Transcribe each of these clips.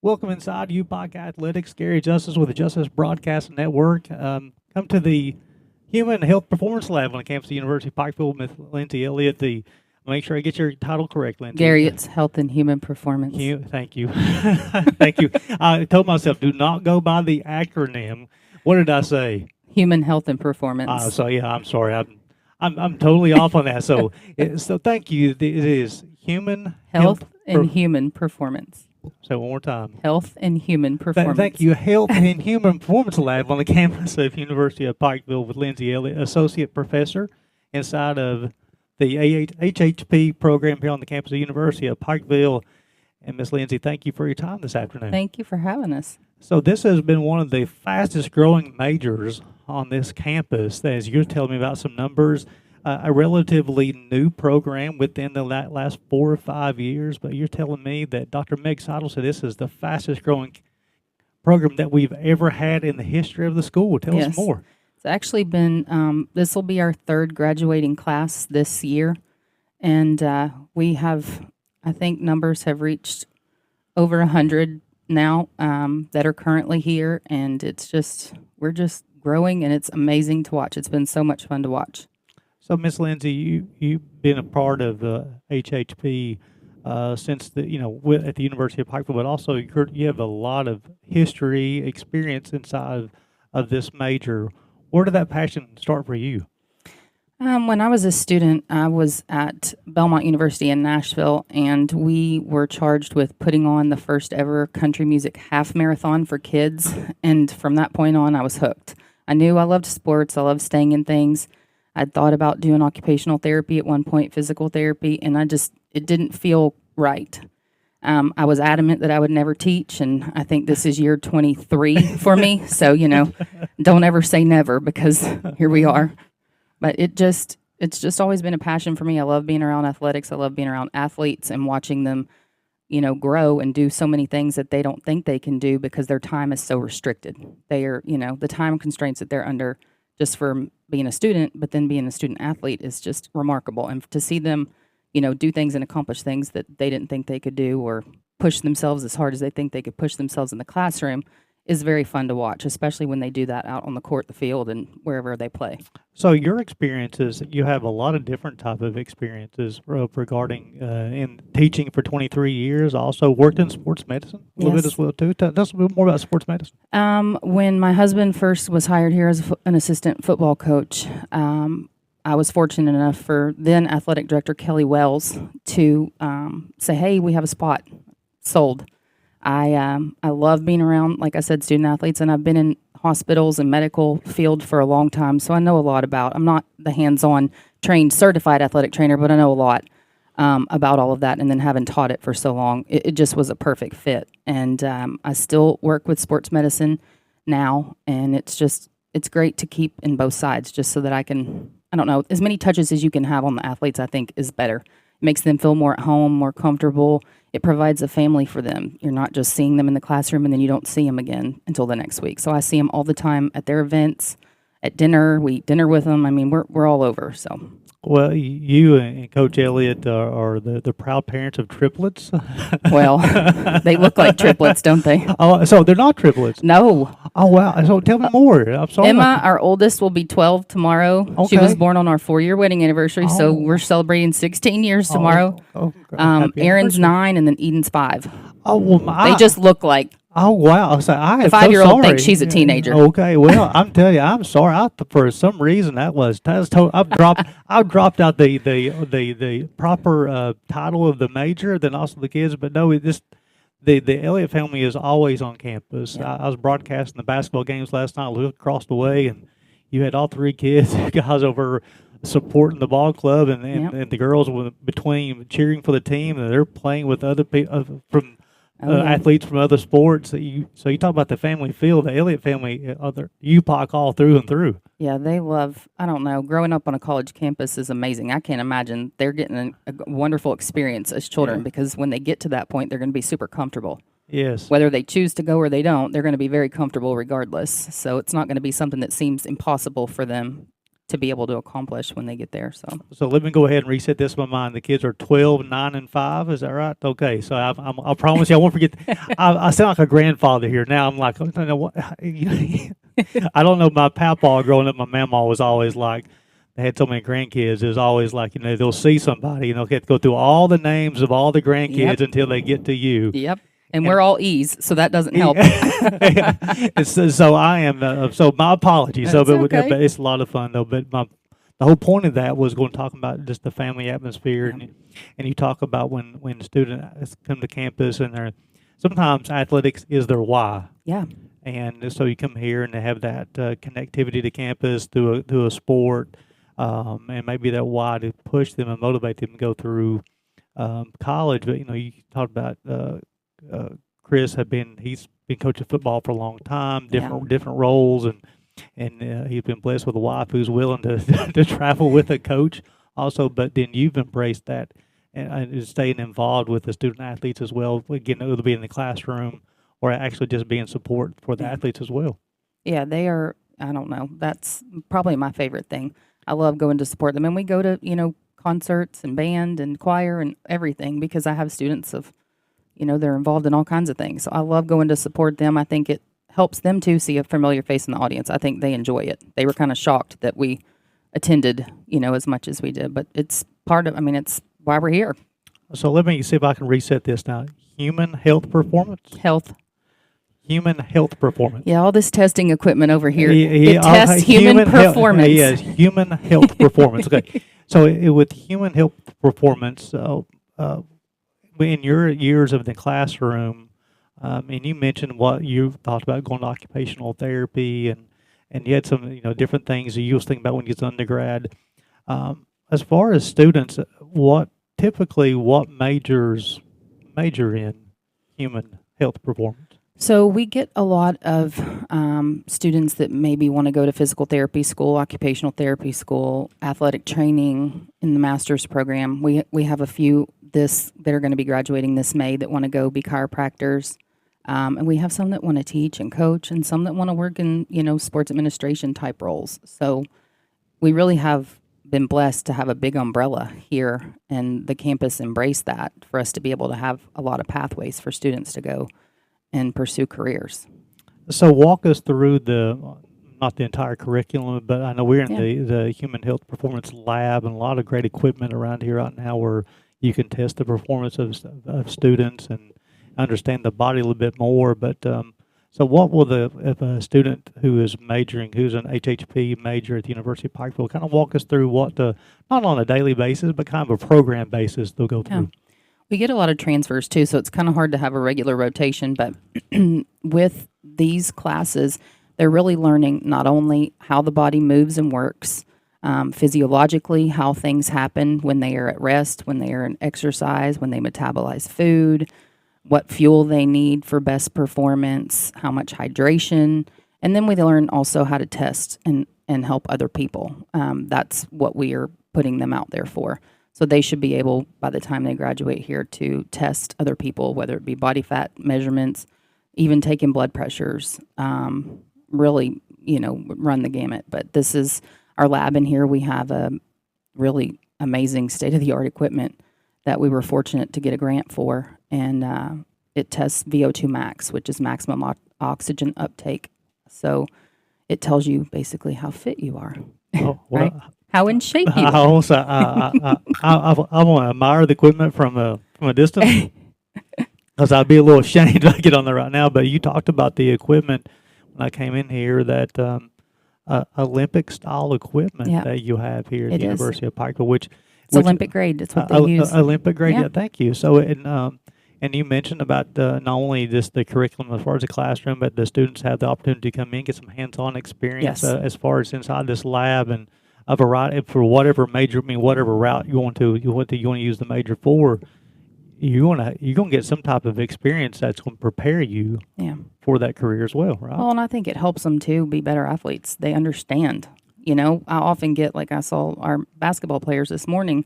Welcome inside UPIKE Athletics. Gary Justice with the Justice Broadcast Network. Come to the Human Health Performance Lab on the campus of the University of Pikeville with Lindsay, Elliott. Make sure I get your title correct, Lindsay. Gary, it's Health and Human Performance. Thank you. Thank you. I told myself, do not go by the acronym. What did I say? Human Health and Performance. So yeah, I'm sorry. I'm totally off on that. So thank you. It is Human Health and Human Performance. So one more time. Health and Human Performance. Thank you. Health and Human Performance Lab on the campus of University of Pikeville with Lindsay Elliott, Associate Professor inside of the HHP program here on the campus of the University of Pikeville. And Miss Lindsay, thank you for your time this afternoon. Thank you for having us. So this has been one of the fastest growing majors on this campus. As you're telling me about some numbers, a relatively new program within the last 4 or 5 years, but you're telling me that Dr. Meg Seidel said this is the fastest growing program that we've ever had in the history of the school. Tell us more. It's actually been, this will be our third graduating class this year, and we have, I think numbers have reached over 100 now that are currently here, and we're just growing, and it's amazing to watch. It's been so much fun to watch. So, Miss Lindsay, you've been a part of HHP since at the University of Pikeville, but also you have a lot of history, experience inside of this major. Where did that passion start for you? When I was a student, I was at Belmont University in Nashville, and we were charged with putting on the first ever country music half marathon for kids. And from that point on, I was hooked. I knew I loved sports. I loved staying in things. I'd thought about doing occupational therapy at one point, physical therapy, and it didn't feel right. I was adamant that I would never teach, and I think this is year 23 for me. So, don't ever say never, because here we are. But it's just always been a passion for me. I love being around athletics. I love being around athletes and watching them, grow and do so many things that they don't think they can do because their time is so restricted. They are, the time constraints that they're under just for being a student, but then being a student athlete is just remarkable. And to see them, do things and accomplish things that they didn't think they could do, or push themselves as hard as they think they could push themselves in the classroom, is very fun to watch, especially when they do that out on the court, the field, and wherever they play. So your experiences, you have a lot of different type of experiences regarding in teaching for 23 years, also worked in sports medicine a little bit as well, too. Tell us a little more about sports medicine. When my husband first was hired here as an assistant football coach, I was fortunate enough for then athletic director Kelly Wells to say, "Hey, we have a spot sold." I love being around, like I said, student athletes, and I've been in hospitals and medical field for a long time, so I know a lot about. I'm not the hands-on trained certified athletic trainer, but I know a lot about all of that. And then having taught it for so long, it just was a perfect fit. And I still work with sports medicine now, and it's great to keep in both sides, just so that I don't know, as many touches as you can have on the athletes, I think is better. It makes them feel more at home, more comfortable. It provides a family for them. You're not just seeing them in the classroom and then you don't see them again until the next week. So I see them all the time at their events, at dinner. We eat dinner with them. I mean, we're all over. So. Well, you and Coach Elliott are the proud parents of triplets. Well, they look like triplets, don't they? Oh, so they're not triplets? No. Oh, wow. So tell me more. I'm sorry. Emma, our oldest, will be 12 tomorrow. Okay. She was born on our 4-year wedding anniversary, so Oh. we're celebrating 16 years tomorrow. Happy Aaron's anniversary. 9, and then Eden's 5. Oh, well, They just look like Oh, wow. So I am the so 5-year-old sorry. thinks she's a teenager. Okay. Well, I'm telling you, I'm sorry. For some reason I've dropped out the proper title of the major, then also the kids. But no, the Elliott family is always on campus. Yeah. I was broadcasting the basketball games last night. I looked across the way, and you had all 3 kids, guys over supporting the ball club, and Yep. and the girls were between cheering for the team, and they're playing with other people from. Oh, yeah. Athletes from other sports. So you talk about the family feel, the Elliott family, other UPIKE all through and through. Yeah, they love, I don't know, growing up on a college campus is amazing. I can't imagine they're getting a wonderful experience as children, Yeah. because when they get to that point, they're going to be super comfortable. Yes. Whether they choose to go or they don't, they're going to be very comfortable regardless. So it's not going to be something that seems impossible for them to be able to accomplish when they get there. So let me go ahead and reset this in my mind. The kids are 12, 9, and 5. Is that right? Okay. So I promise you, I won't forget. I sound like a grandfather here. Now I'm like, I don't know what. I don't know. My papa growing up, my mama was always like, they had so many grandkids. It was always like, they'll see somebody and they'll have to go through all the names of all the grandkids Yep. until they get to you. Yep. And we're all E's, so that doesn't help. So I am. So my apologies. That's but okay. it's a lot of fun though. But the whole point of that was going to talk about just the family atmosphere, and you talk about when students come to campus and they're sometimes athletics is their why. Yeah. And so you come here and they have that connectivity to campus through a sport, and maybe that why to push them and motivate them to go through college. But you talked about. Chris he's been coaching football for a long time, different roles, and he's been blessed with a wife who's willing to to travel with a coach also. But then you've embraced that and staying involved with the student athletes as well, again, either be in the classroom or actually just being support for the athletes as well. Yeah, they are, I don't know, that's probably my favorite thing. I love going to support them. And we go to, concerts and band and choir and everything, because I have students of, they're involved in all kinds of things. So I love going to support them. I think it helps them to see a familiar face in the audience. I think they enjoy it. They were kind of shocked that we attended, as much as we did, but it's it's why we're here. So let me see if I can reset this now. Human health performance. Human health performance. Yeah, all this testing equipment over here. Yeah, It tests human performance. Yes, human health performance. Okay. So with human health performance, in your years of the classroom, and you mentioned what you thought about going to occupational therapy, and you had some different things that you was thinking about when you was undergrad. As far as students, what major in human health performance? So we get a lot of students that maybe want to go to physical therapy school, occupational therapy school, athletic training in the master's program. We have a few that are going to be graduating this May that want to go be chiropractors. And we have some that want to teach and coach, and some that want to work in, sports administration type roles. So we really have been blessed to have a big umbrella here, and the campus embraced that for us to be able to have a lot of pathways for students to go and pursue careers. So walk us through not the entire curriculum, but I know we're in the human health performance lab, and a lot of great equipment around here right now where you can test the performance of students and understand the body a little bit more. But So what will if a student who is majoring, who's an HHP major at the University of Pikeville, kind of walk us through what the, not on a daily basis, but kind of a program basis they'll go Yeah. through? We get a lot of transfers too, so it's kind of hard to have a regular rotation. But with these classes, they're really learning not only how the body moves and works, physiologically, how things happen when they are at rest, when they are in exercise, when they metabolize food, what fuel they need for best performance, how much hydration. And then we learn also how to test and help other people. That's what we are putting them out there for. So they should be able, by the time they graduate here, to test other people, whether it be body fat measurements, even taking blood pressures, really, run the gamut. But this is our lab in here. We have a really amazing state-of-the-art equipment that we were fortunate to get a grant for. And it tests VO2 max, which is maximum oxygen uptake. So it tells you basically how fit you are, Oh, well, right? How in shape you I are. also I want to admire the equipment from a distance, because I'd be a little ashamed to get on there right now. But you talked about the equipment when I came in here, that Olympic style equipment Yeah. that you have here at It the is. University of Pikeville, which Olympic grade. It's what they use. Olympic grade. Yeah. Yeah, thank you. So and you mentioned about not only just the curriculum as far as the classroom, but the students have the opportunity to come in, get some hands-on experience Yes. as far as inside this lab, and a variety for whatever major, whatever route you want to use the major for. You're gonna get some type of experience that's going to prepare you Yeah. for that career as well, right? Well, and I think it helps them too be better athletes. They understand. I often get, like, I saw our basketball players this morning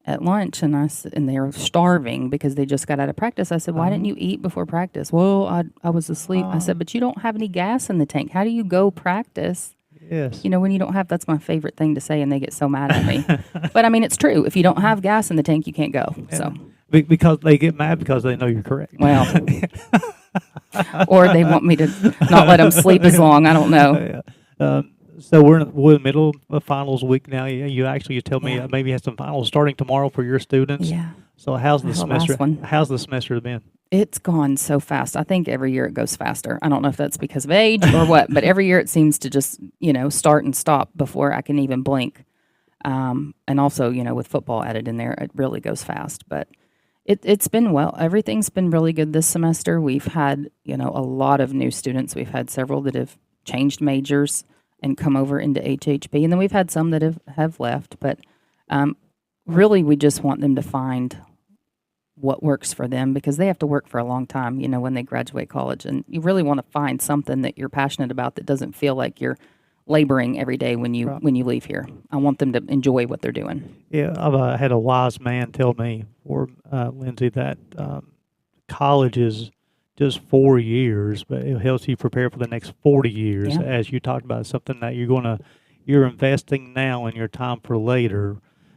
at lunch, and and they're starving because they just got out of practice. I said, "Why didn't you eat before practice?" "Well, I was asleep." I said, "But you don't have any gas in the tank. How do you go practice?" Yes. When you don't have, that's my favorite thing to say, and they get so mad at me. But I mean, it's true. If you don't have gas in the tank, you can't go. So, Because they get mad because they know you're correct. well, or they want me to not let them sleep as long. I don't know. So we're in the middle of finals week now. You tell me Yeah. maybe you have some finals starting tomorrow for your students. Yeah. So how's the The semester? last one. How's the semester been? It's gone so fast. I think every year it goes faster. I don't know if that's because of age or what, but every year it seems to just, start and stop before I can even blink. And also, with football added in there, it really goes fast. But it's been well. Everything's been really good this semester. We've had, a lot of new students. We've had several that have changed majors and come over into HHP. And then we've had some that have left. But really, we just want them to find what works for them, because they have to work for a long time, when they graduate college. And you really want to find something that you're passionate about that doesn't feel like you're laboring every day when you leave here. I want them to enjoy what they're doing. Yeah, I've had a wise man tell me, or Lindsay, that college is just 4 years, but it helps you prepare for the next 40 years. Yeah. As you talked about, something that you're investing now in your time for later.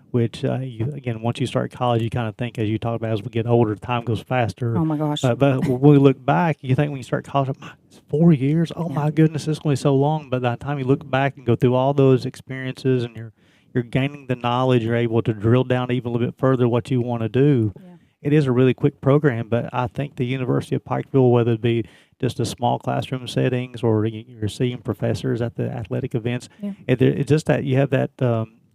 Which again, once you start college, you kind of think, as you talk about, as we get older, time goes faster. Oh my gosh. But when we look back, you think when you start college, it's 4 years. Oh my goodness, it's going to be so long. But by the time you look back and go through all those experiences, and you're gaining the knowledge, you're able to drill down even a little bit further what you want to do. Yeah. It is a really quick program, but I think the University of Pikeville, whether it be just a small classroom settings or you're seeing professors at the athletic events, it's just that you have that.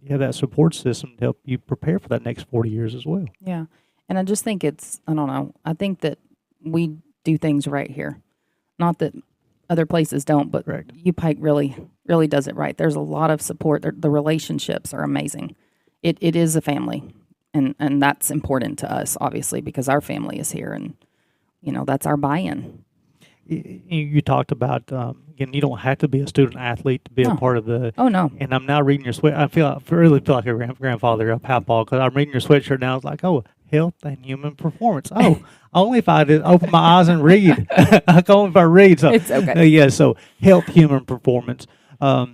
You have that support system to help you prepare for that next 40 years as well. Yeah. And I just think I don't know, I think that we do things right here. Not that other places don't, but Correct. UPIKE really does it right. There's a lot of support. The relationships are amazing. It is a family, and that's important to us, obviously, because our family is here, and, that's our buy-in. You talked about, again, you don't have to be a student athlete to be a part of the. Oh, no. And I'm now reading your sweat. I really feel like a grandfather, a papa, because I'm reading your sweatshirt now. It's like, oh, health and human performance. Oh, only if I did open my eyes and read. Only if I read. So It's okay. yeah. So health, human performance. But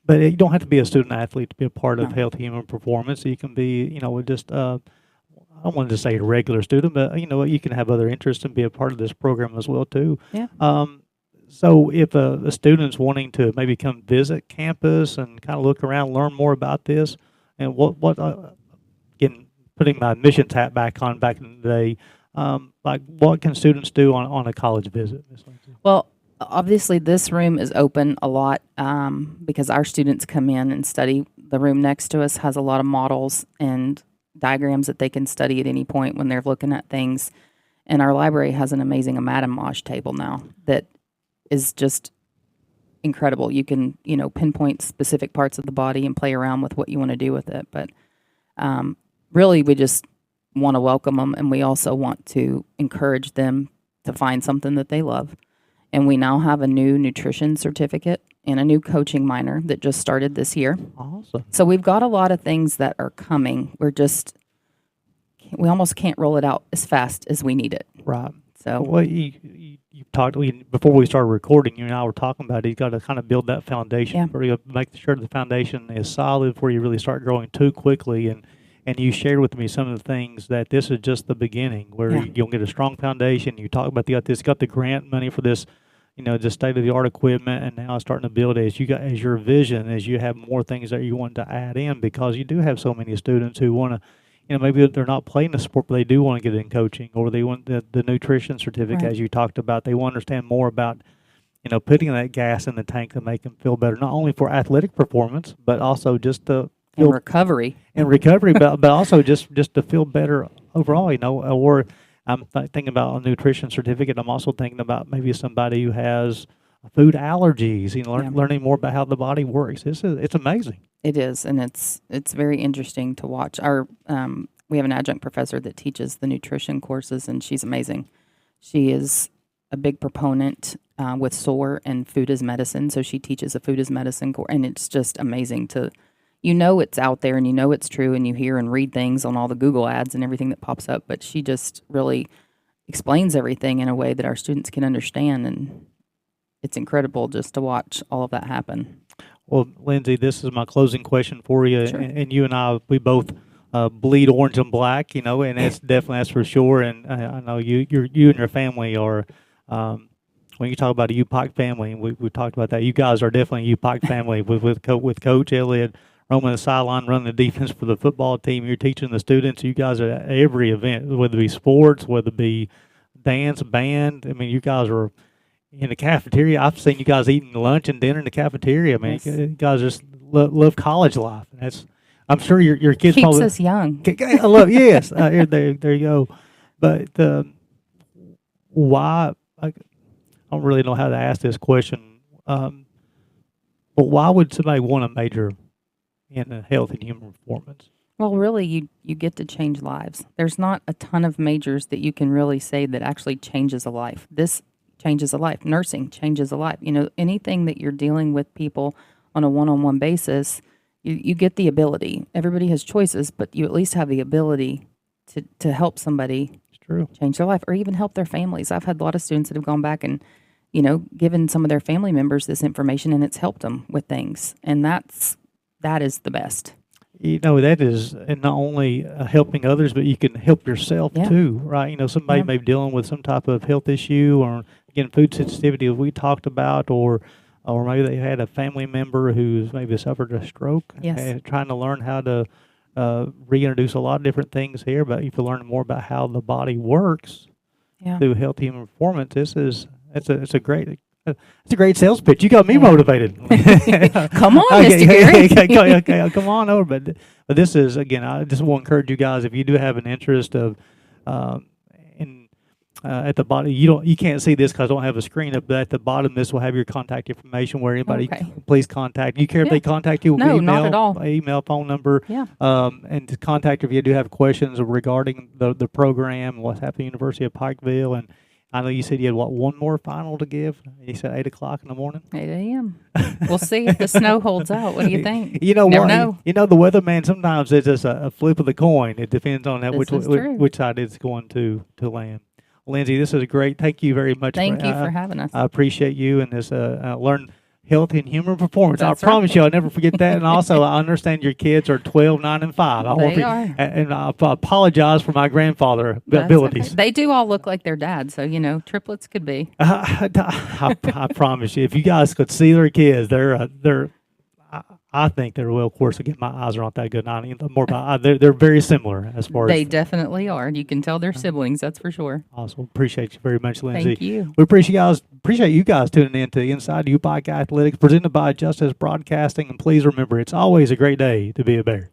you don't have to be a student athlete to be a part of health, human performance. You can be, just. I don't want to say a regular student, but you can have other interests and be a part of this program as well too. Yeah. So if a student's wanting to maybe come visit campus and kind of look around, learn more about this, and again, putting my admissions hat back in the day, like what can students do on a college visit, Ms. Lindsay? Well, obviously, this room is open a lot because our students come in and study. The room next to us has a lot of models and diagrams that they can study at any point when they're looking at things. And our library has an amazing Amatemage table now that is just incredible. You can, pinpoint specific parts of the body and play around with what you want to do with it. But really, we just want to welcome them, and we also want to encourage them to find something that they love. And we now have a new nutrition certificate and a new coaching minor that just started this year. Awesome. So we've got a lot of things that are coming. We almost can't roll it out as fast as we need it. Right. So, well, you talked before we started recording. You and I were talking about it. You got to kind of build that foundation. Yeah. For you, make sure the foundation is solid before you really start growing too quickly. And you shared with me some of the things that this is just the beginning, where you'll get a strong foundation. You talk about got the grant money for this, the state of the art equipment, and now it's starting to build as your vision, as you have more things that you want to add in, because you do have so many students who want to, maybe they're not playing the sport, but they do want to get in coaching, or they want the nutrition certificate, Right. as you talked about. They want to understand more about, putting that gas in the tank to make them feel better, not only for athletic performance, but also just to and feel recovery. but also just to feel better overall, Or I'm thinking about a nutrition certificate. I'm also thinking about maybe somebody who has food allergies. Learning more about how the body works. It's amazing. It is, and it's very interesting to watch. We have an adjunct professor that teaches the nutrition courses, and she's amazing. She is a big proponent with SOAR and food as medicine, so she teaches a food as medicine course, and it's just amazing to, it's out there and it's true, and you hear and read things on all the Google ads and everything that pops up, but she just really explains everything in a way that our students can understand, and it's incredible just to watch all of that happen. Well, Lindsay, this is my closing question for you, Sure. and you and I, we both bleed orange and black, and that's for sure. And I know you and your family are. When you talk about a UPIKE family, and we talked about that, you guys are definitely a UPIKE family with Coach Elliott roaming the sideline, running the defense for the football team. You're teaching the students. You guys are at every event, whether it be sports, whether it be dance, band. I mean, you guys are in the cafeteria. I've seen you guys eating lunch and dinner in the cafeteria. I mean, Yes. you guys just love college life. I'm sure your kids Keeps probably us young. I love yes. There you go. But why? I don't really know how to ask this question. But why would somebody want to major in health and human performance? Well, really, you get to change lives. There's not a ton of majors that you can really say that actually changes a life. This changes a life. Nursing changes a life. Anything that you're dealing with people on a one-on-one basis, you get the ability. Everybody has choices, but you at least have the ability to help somebody It's true. change their life or even help their families. I've had a lot of students that have gone back and, given some of their family members this information, and it's helped them with things. And that is the best. That is not only helping others, but you can help yourself Yeah. too, right? Somebody Yeah. may be dealing with some type of health issue, or again, food sensitivity, as we talked about, or maybe they had a family member who's maybe suffered a stroke. Yes. And trying to learn how to reintroduce a lot of different things here, but if you learn more about how the body works Yeah. through healthy human performance, it's a great sales pitch. You got me motivated. Come on, Mr. Gary. Okay, come on over. But this is, again, I just want to encourage you guys, if you do have an interest of at the bottom, you can't see this because I don't have a screen up, but at the bottom, this will have your contact information where anybody Okay. please contact. You care if Yeah. they contact you with No, email? not at all. Email, phone number. Yeah. And to contact if you do have questions regarding the program, what's happening at the University of Pikeville. And I know you said you had, one more final to give? You said 8 o'clock in the morning? 8 a.m. We'll see if the snow holds out. What do you think? You know Never what? know. The weatherman, sometimes it's just a flip of the coin. It depends on This is true. which side it's going to land. Lindsay, this is great. Thank you very much. Thank you for having us. I appreciate you and this learn health and human performance. That's I right. promise you, I'll never forget that. And also, I understand your kids are 12, 9, and 5. They are. And I apologize for my grandfather That's abilities. okay. They do all look like their dad, so triplets could be. I promise you, if you guys could see their kids, I think they will. Of course, again, my eyes are not that good. Not even more about they're very similar as far They as. definitely are. You can tell they're siblings, that's for sure. Awesome. Appreciate you very much, Lindsay. Thank you. We appreciate you guys tuning in to Inside UPIKE Athletics, presented by Justice Broadcasting. And please remember, it's always a great day to be a Bear.